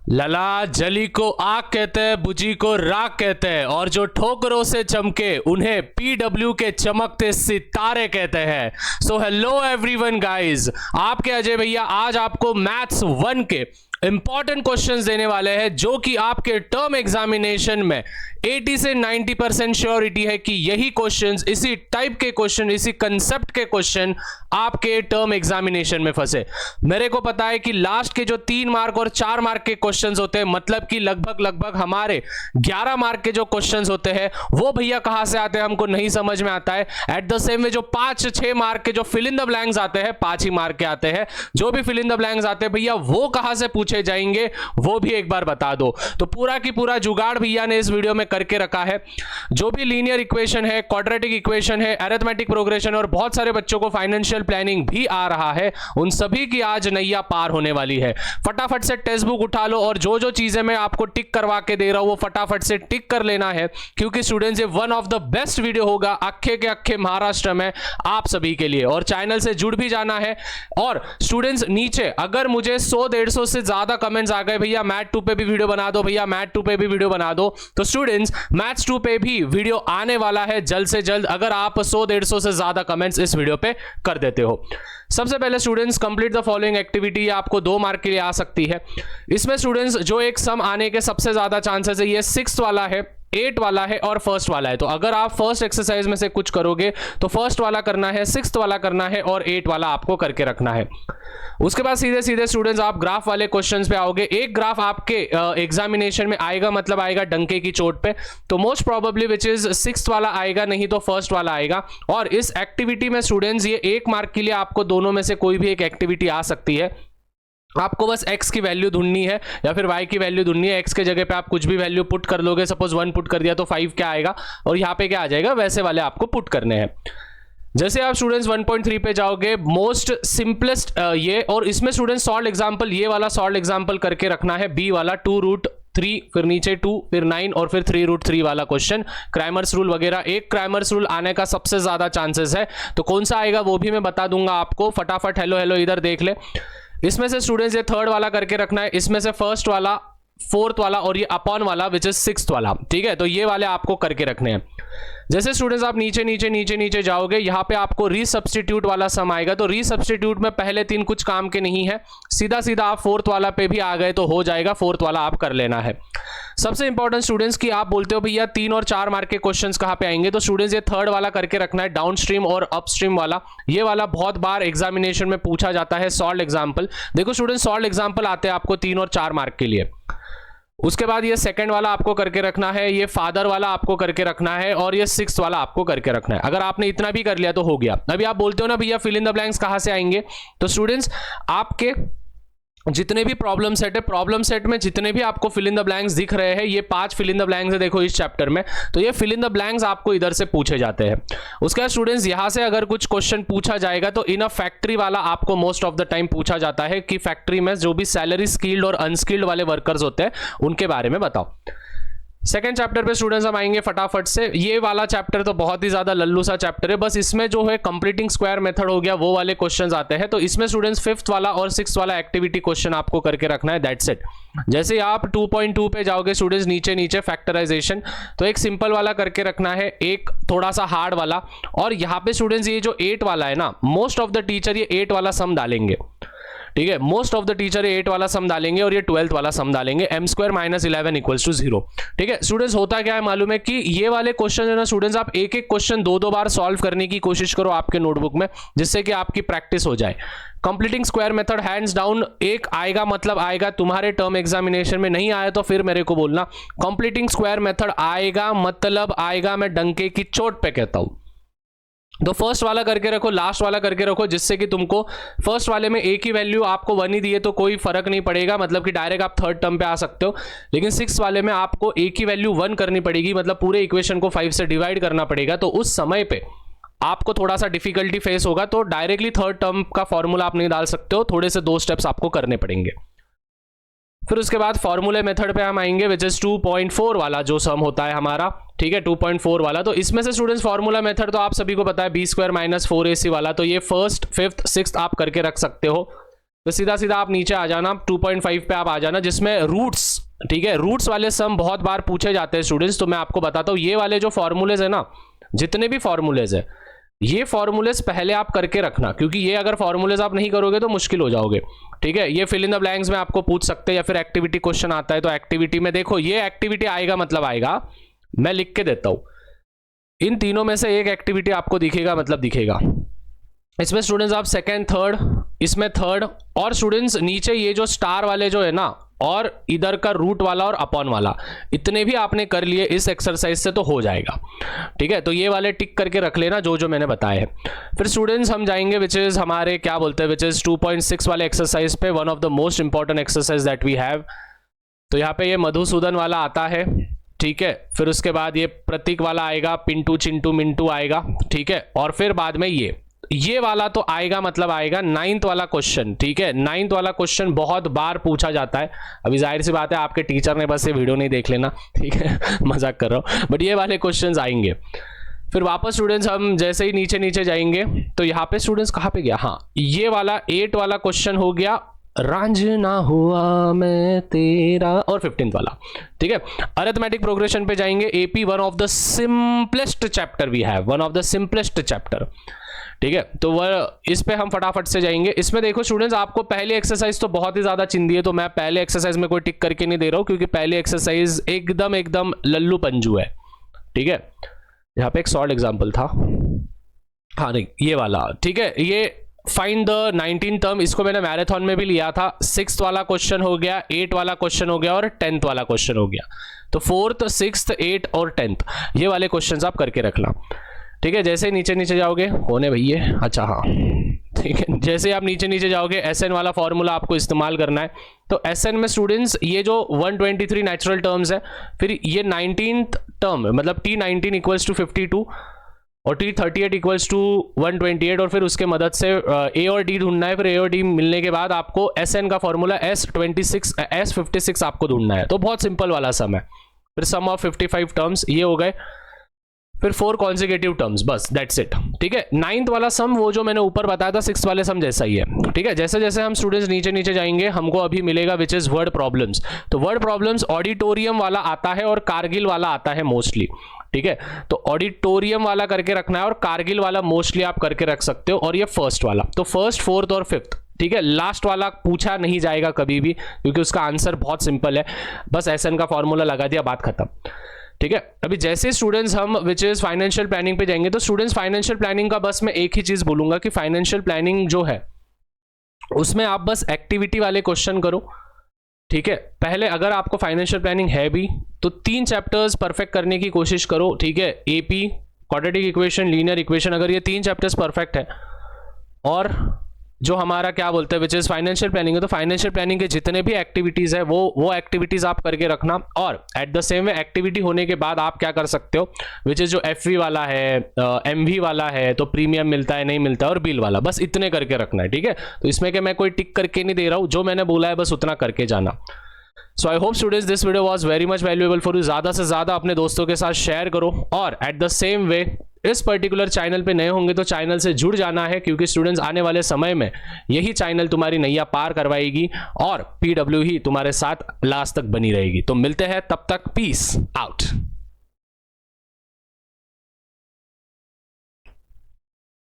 लला जली को आग कहते हैं, बुझी को राख कहते हैं, और जो ठोकरों से चमके उन्हें पीडब्ल्यू के चमकते सितारे कहते हैं। सो हेलो एवरीवन गाइस, आपके अजय भैया आज आपको मैथ्स 1 के इंपॉर्टेंट क्वेश्चंस देने वाले हैं, जो कि आपके टर्म एग्जामिनेशन में 80 से 90% श्योरिटी है कि यही क्वेश्चंस, इसी टाइप के क्वेश्चन, इसी कंसेप्ट के क्वेश्चन आपके टर्म एग्जामिनेशन में फंसे। मेरे को पता है कि लास्ट के जो 3 मार्क और 4 मार्क के क्वेश्चंस होते हैं, मतलब कि लगभग हमारे 11 मार्क के जो क्वेश्चंस होते हैं वो भैया कहां से आते हैं हमको नहीं समझ में आता है। एट द सेम वे जो 5-6 मार्क के जो फिल इन द ब्लैंक्स आते हैं, 5 ही मार्क के आते हैं, जो भी फिल इन द ब्लैंक्स आते हैं भैया वो कहां से पूछे जाएंगे वो भी एक बार बता दो। तो पूरा की पूरा जुगाड़ भैया ने इस वीडियो में करके रखा है। जो भी लीनियर इक्वेशन है, क्वाड्रेटिक इक्वेशन है, अरिथमेटिक प्रोग्रेशन और बहुत सारे बच्चों को फाइनेंशियल प्लानिंग भी आ रहा है, उन सभी की आज नैया पार होने वाली है। फटाफट से टेक्स्ट बुक उठा लो और जो जो चीजें मैं आपको टिक करवा के दे रहा हूं वो फटाफट से टिक कर लेना है, क्योंकि स्टूडेंट्स ये one of the best video होगा अक्खे के अक्खे महाराष्ट्र में आप सभी के लिए। और चैनल से जुड़ भी जाना है। और स्टूडेंट्स नीचे अगर मुझे 100-150 से ज्यादा कमेंट्स आ गए भैया मैथ 2 पे भी वीडियो बना दो, भैया मैथ 2 पे भी वीडियो बना दो, तो स्टूडेंट्स मैथ्स 2 पे भी वीडियो आने वाला है जल्द से जल्द, अगर आप 100-150 से ज्यादा कमेंट्स इस वीडियो पे कर देते हो। सबसे पहले students complete the following activity, आपको 2 मार्क के लिए आ सकती है। इसमें स्टूडेंट्स जो एक सम आने के सबसे ज्यादा चांसेस है, ये 6th वाला है, 8 वाला है और फर्स्ट वाला है। तो अगर आप फर्स्ट एक्सरसाइज में से कुछ करोगे तो फर्स्ट वाला करना है, 6th वाला करना है और 8 वाला आपको करके रखना है। उसके बाद सीधे सीधे स्टूडेंट्स आप ग्राफ वाले क्वेश्चंस पे आओगे। एक ग्राफ आपके एग्जामिनेशन में आएगा, मतलब आएगा डंके की चोट पे, तो most probably which is 6th वाला आएगा, नहीं तो फर्स्ट वाला आएगा। और इस एक्टिविटी में स्टूडेंट्स ये 1 मार्क के लिए आपको दोनों में से कोई भी एक एक्टिविटी आ सकती है। आपको बस x की वैल्यू ढूंढनी है या फिर y की वैल्यू ढूंढनी है। x के जगह पे आप कुछ भी वैल्यू पुट कर लोगे, सपोज 1 पुट कर दिया तो 5 क्या आएगा और यहाँ पे क्या आ जाएगा, वैसे वाले आपको पुट करने हैं। जैसे आप स्टूडेंट्स 1.3 पे जाओगे, मोस्ट सिंपलेस्ट ये, और इसमें स्टूडेंट्स सॉल्व एग्जांपल, ये वाला सॉल्व एग्जांपल करके रखना है, b वाला 2√3, फिर नीचे 2, फिर 9 और फिर 3√3 वाला क्वेश्चन, क्राइमर्स रूल वगैरह। एक क्राइमर्स रूल आने का सबसे ज्यादा चांसेस है, तो कौन सा आएगा वो भी मैं बता दूंगा आपको। फटाफट हेलो इधर देख ले। इसमें से स्टूडेंट्स ये 3rd वाला करके रखना है, इसमें से 1st वाला, 4th वाला और ये अपॉन वाला विच इज 6th वाला, ठीक है। तो ये वाले आपको करके रखने हैं। जैसे स्टूडेंट्स आप नीचे जाओगे, यहाँ पे आपको रीसब्स्टिट्यूट वाला सम आएगा। तो रीसब्स्टिट्यूट में पहले 3 कुछ काम के नहीं है, सीधा सीधा आप 4th वाला पे भी आ गए तो हो जाएगा, 4th वाला आप कर लेना है। सबसे इंपॉर्टेंट स्टूडेंट्स की आप बोलते हो भैया 3 और 4 मार्क के क्वेश्चंस कहां पे आएंगे, तो स्टूडेंट्स ये 3rd वाला करके रखना है, डाउनस्ट्रीम और अपस्ट्रीम वाला। ये वाला बहुत बार एग्जामिनेशन में पूछा जाता है, सॉल्व एग्जांपल। देखो स्टूडेंट्स सॉल्व एग्जांपल आते हैं आपको 3 और 4 मार्क के लिए। उसके बाद ये 2nd वाला आपको करके रखना है, ये फादर वाला आपको करके रखना है और ये 6th वाला आपको करके रखना है। अगर आपने इतना भी कर लिया तो हो गया। अभी आप बोलते हो ना भैया फिल इन द ब्लैंक्स कहां से आएंगे, तो स्टूडेंट्स आपके जितने भी प्रॉब्लम सेट है, प्रॉब्लम सेट में जितने भी आपको फिल इन द ब्लैंक्स दिख रहे हैं, ये 5 फिल इन द ब्लैंक्स है देखो इस चैप्टर में, तो ये फिल इन द ब्लैंक्स आपको इधर से पूछे जाते हैं। उसके बाद स्टूडेंट्स यहां से अगर कुछ क्वेश्चन पूछा जाएगा तो इन अ फैक्ट्री वाला आपको मोस्ट ऑफ द टाइम पूछा जाता है कि फैक्ट्री में जो भी सैलरी स्किल्ड और अनस्किल्ड वाले वर्कर्स होते हैं उनके बारे में बताओ। 2nd चैप्टर पे स्टूडेंट्स हम आएंगे फटाफट से। ये वाला चैप्टर तो बहुत ही ज्यादा लल्लू सा चैप्टर है, बस इसमें जो है कंप्लीटिंग स्क्वायर मेथड हो गया वो वाले क्वेश्चंस आते हैं। तो इसमें स्टूडेंट्स 5th वाला और 6th वाला एक्टिविटी क्वेश्चन आपको करके रखना है, दैट्स इट। जैसे आप 2.2 पे जाओगे स्टूडेंट्स, नीचे फैक्टराइजेशन, तो एक सिंपल वाला करके रखना है, एक थोड़ा सा हार्ड वाला। और यहाँ पे स्टूडेंट्स ये जो 8 वाला है ना, मोस्ट ऑफ द टीचर ये 8 वाला सम डालेंगे, ठीक है। मोस्ट ऑफ द टीचर 8 वाला सम डालेंगे और ये 12th वाला सम डालेंगे, m² - 11 = 0, ठीक है। स्टूडेंट्स होता क्या है मालूम है कि ये वाले क्वेश्चन है ना स्टूडेंट्स, आप एक क्वेश्चन 2 बार सॉल्व करने की कोशिश करो आपके नोटबुक में, जिससे कि आपकी प्रैक्टिस हो जाए। Completing square method hands down एक आएगा, मतलब आएगा। तुम्हारे टर्म एग्जामिनेशन में नहीं आया तो फिर मेरे को बोलना, कंप्लीटिंग स्क्वायर मेथड आएगा, मतलब आएगा, मैं डंके की चोट पे कहता हूं। तो फर्स्ट वाला करके रखो, लास्ट वाला करके रखो, जिससे कि तुमको फर्स्ट वाले में एक ही वैल्यू आपको 1 ही दी है तो कोई फर्क नहीं पड़ेगा, मतलब कि डायरेक्ट आप 3rd टर्म पे आ सकते हो। लेकिन 6th वाले में आपको एक ही वैल्यू 1 करनी पड़ेगी, मतलब पूरे इक्वेशन को 5 से डिवाइड करना पड़ेगा। तो उस समय पे आपको थोड़ा सा डिफिकल्टी फेस होगा, तो डायरेक्टली 3rd टर्म का फॉर्मूला आप नहीं डाल सकते हो, थोड़े से 2 स्टेप्स आपको करने पड़ेंगे। फिर उसके बाद फॉर्मूले मेथड पे हम आएंगे, विच इज 2.4 वाला जो सम होता है हमारा, ठीक है, 2.4 वाला। तो इसमें से स्टूडेंट्स फॉर्मूला मेथड तो आप सभी को पता है, b² - 4ac वाला। तो ये 1st, 5th, 6th आप करके रख सकते हो। तो सीधा सीधा आप नीचे आ जाना, 2.5 पे आप आ जाना, जिसमें रूट्स, ठीक है, रूट्स वाले सम बहुत बार पूछे जाते हैं स्टूडेंट्स। तो मैं आपको बताता हूँ, ये वाले जो फॉर्मूलेज है ना, जितने भी फॉर्मूलेज है, ये फॉर्मूलेज पहले आप करके रखना, क्योंकि ये अगर फॉर्मूलेज आप नहीं करोगे तो मुश्किल हो जाओगे, ठीक है। ये फिल इन द ब्लैंक्स में आपको पूछ सकते हैं, या फिर एक्टिविटी क्वेश्चन आता है तो एक्टिविटी में देखो, ये एक्टिविटी आएगा मतलब आएगा, मैं लिख के देता हूं, इन तीनों में से एक एक्टिविटी आपको दिखेगा मतलब दिखेगा। इसमें स्टूडेंट्स आप सेकंड, थर्ड, इसमें थर्ड, और स्टूडेंट्स नीचे ये जो स्टार वाले जो है ना, और इधर का रूट वाला और अपॉन वाला, इतने भी आपने कर लिए इस एक्सरसाइज से तो हो जाएगा, ठीक है। तो ये वाले टिक करके रख लेना जो जो मैंने बताए हैं। फिर स्टूडेंट्स हम जाएंगे विच इज हमारे क्या बोलते हैं, विच इज 2.6 वाले एक्सरसाइज पे, one of the most important exercise that we have. तो यहाँ पे ये मधुसूदन वाला आता है, ठीक है। फिर उसके बाद ये प्रतीक वाला आएगा, पिंटू चिंटू मिंटू आएगा, ठीक है। और फिर बाद में ये वाला तो आएगा मतलब आएगा, 9th वाला क्वेश्चन, ठीक है। 9th वाला क्वेश्चन बहुत बार पूछा जाता है। अभी जाहिर सी बात है आपके टीचर ने बस ये वीडियो नहीं देख लेना, ठीक है, मजाक कर रहा हूं, बट ये वाले क्वेश्चंस आएंगे। फिर वापस स्टूडेंट्स हम जैसे ही नीचे नीचे जाएंगे तो यहाँ पे स्टूडेंट्स कहाँ पे गया, हाँ, ये वाला 8 वाला क्वेश्चन हो गया, रांझना हुआ मैं तेरा, और 15th वाला, ठीक है। अरिथमेटिक प्रोग्रेशन पे जाएंगे, AP one of the simplest chapter we have, one of the simplest chapter, ठीक है। तो वह इस पे हम फटाफट से जाएंगे। इसमें देखो स्टूडेंट्स, आपको पहली एक्सरसाइज तो बहुत ही ज्यादा चिंदी है, तो मैं पहले एक्सरसाइज में कोई टिक करके नहीं दे रहा हूं, क्योंकि पहली एक्सरसाइज एकदम लल्लू पंजू है, ठीक है। यहाँ पे एक शॉर्ट एग्जांपल था, हाँ नहीं ये वाला, ठीक है। ये फाइंड द 19 टर्म, इसको मैंने मैराथन में भी लिया था। 6th वाला क्वेश्चन हो गया, 8 वाला क्वेश्चन हो गया, और 10th वाला क्वेश्चन हो गया। तो 4th, 6th, 8 और 10th ये वाले क्वेश्चन आप करके रखना, ठीक है। जैसे ही नीचे नीचे जाओगे, कौन है भैया, अच्छा हाँ, ठीक है। जैसे आप नीचे नीचे जाओगे, SN वाला फॉर्मूला आपको इस्तेमाल करना है। तो SN में स्टूडेंट्स ये जो 123 नेचुरल टर्म्स है, फिर ये 19th टर्म मतलब T19 इक्वल्स टू 52 और T38 इक्वल्स टू 128, और फिर उसके मदद से A और D ढूंढना है। फिर A और D मिलने के बाद आपको SN का फॉर्मूला S56 आपको ढूंढना है। तो बहुत सिंपल वाला सम है। फिर सम ऑफ 55 टर्म्स ये हो गए, फिर 4 कॉन्जिक्यूटिव टर्म्स, बस दैट्स इट, ठीक है। 9th वाला सम वो जो मैंने ऊपर बताया था 6th वाले सम जैसा ही है, ठीक है। जैसे जैसे हम स्टूडेंट्स नीचे नीचे जाएंगे, हमको अभी मिलेगा विच इज वर्ड प्रॉब्लम्स। तो वर्ड प्रॉब्लम्स ऑडिटोरियम वाला आता है और कारगिल वाला आता है मोस्टली, ठीक है। तो ऑडिटोरियम वाला करके रखना है और कारगिल वाला मोस्टली आप करके रख सकते हो, और ये फर्स्ट वाला। तो फर्स्ट, 4th और 5th, ठीक है। लास्ट वाला पूछा नहीं जाएगा कभी भी, क्योंकि उसका आंसर बहुत सिंपल है, बस SN का फॉर्मूला लगा दिया, बात खत्म, ठीक है। अभी जैसे स्टूडेंट्स हम विच इज फाइनेंशियल प्लानिंग पे जाएंगे, तो स्टूडेंट्स फाइनेंशियल प्लानिंग का बस मैं एक ही चीज बोलूंगा कि फाइनेंशियल प्लानिंग जो है उसमें आप बस एक्टिविटी वाले क्वेश्चन करो, ठीक है। पहले अगर आपको फाइनेंशियल प्लानिंग है भी तो 3 चैप्टर्स परफेक्ट करने की कोशिश करो, ठीक है। AP, quadratic equation, linear equation, अगर ये 3 चैप्टर्स परफेक्ट है, और जो हमारा क्या बोलते हैं विच इज फाइनेंशियल प्लानिंग है, तो फाइनेंशियल प्लानिंग के जितने भी एक्टिविटीज है वो एक्टिविटीज आप करके रखना। और at the same way activity होने के बाद आप क्या कर सकते हो, विच इज जो FV वाला है, MV वाला है, तो प्रीमियम मिलता है नहीं मिलता है, और बिल वाला, बस इतने करके रखना है, ठीक है। तो इसमें कि मैं कोई टिक करके नहीं दे रहा हूं, जो मैंने बोला है बस उतना करके जाना। So I hope students this video was very much valuable for you. ज्यादा से ज्यादा अपने दोस्तों के साथ शेयर करो, और एट द सेम वे इस पर्टिकुलर चैनल पे नए होंगे तो चैनल से जुड़ जाना है, क्योंकि स्टूडेंट्स आने वाले समय में यही चैनल तुम्हारी नैया पार करवाएगी, और PW ही तुम्हारे साथ लास्ट तक बनी रहेगी। तो मिलते हैं, तब तक पीस आउट।